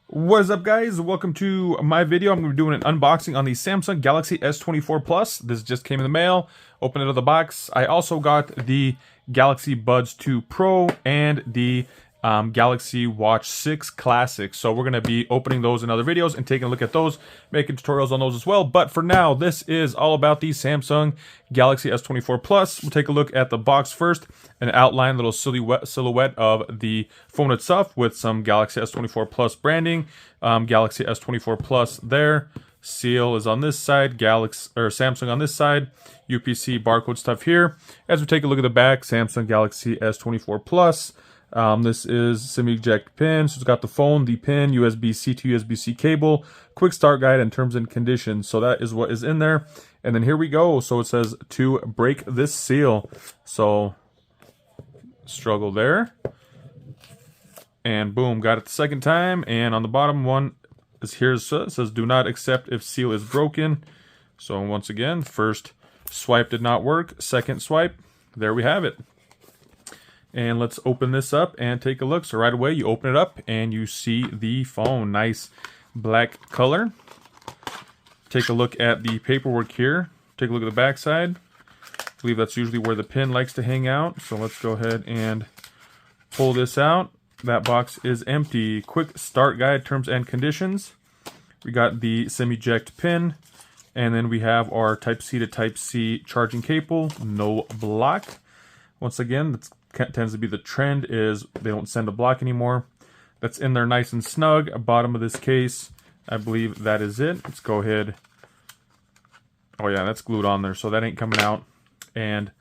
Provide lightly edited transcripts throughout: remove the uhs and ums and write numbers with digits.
What is up, guys? Welcome to my video. I'm going to be doing an unboxing on the Samsung Galaxy S24 Plus. This just came in the mail. Open it out of the box. I also got the Galaxy Buds 2 Pro and the Galaxy Watch 6 Classic. So we're going to be opening those in other videos and taking a look at those, making tutorials on those as well. But for now, this is all about the Samsung Galaxy S24 Plus. We'll take a look at the box first and outline a little silhouette of the phone itself with some Galaxy S24 Plus branding. Galaxy S24 Plus there. Seal is on this side, Samsung on this side, UPC barcode stuff here. As we take a look at the back, Samsung Galaxy S24 Plus. This is SIM eject pin, so it's got the phone, the pin, USB-C to USB-C cable, quick start guide, and terms and conditions. So that is what is in there. And then here we go. So it says to break this seal. So struggle there. And boom, got it the second time. And on the bottom one is here, so it says do not accept if seal is broken. So once again, first swipe did not work, second swipe, there we have it. And let's open this up and take a look. So right away, you open it up and you see the phone. Nice black color. Take a look at the paperwork here. Take a look at the back side. I believe that's usually where the pin likes to hang out. So let's go ahead and pull this out. That box is empty. Quick start guide, terms and conditions. We got the SIM eject pin. And then we have our Type-C to Type-C charging cable. No block. Once again, that's tends to be the trend, is they don't send a block anymore. That's in there nice and snug. Bottom of this case, I believe that is it. Let's go ahead. Oh yeah, that's glued on there, so that ain't coming out. And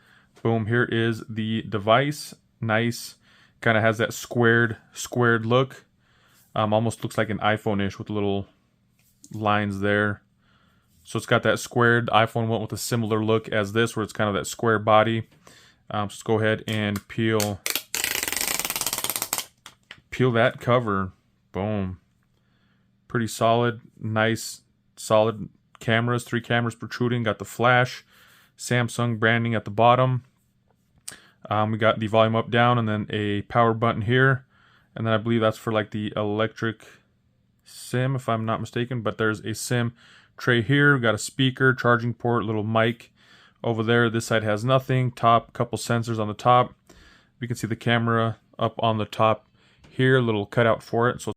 boom, here is the device. Nice, kind of has that squared look. Almost looks like an iPhone-ish with little lines there. So it's got that squared. The iPhone went with a similar look as this, where it's kind of that square body. So let's go ahead and peel that cover. Boom. Pretty solid, nice, solid cameras. 3 cameras protruding. Got the flash, Samsung branding at the bottom. We got the volume up, down, and then a power button here. And then I believe that's for like the electric SIM, if I'm not mistaken. But there's a SIM tray here. We got a speaker, charging port, little mic. Over there, this side has nothing. Top, couple sensors on the top. We can see the camera up on the top here, a little cutout for it. So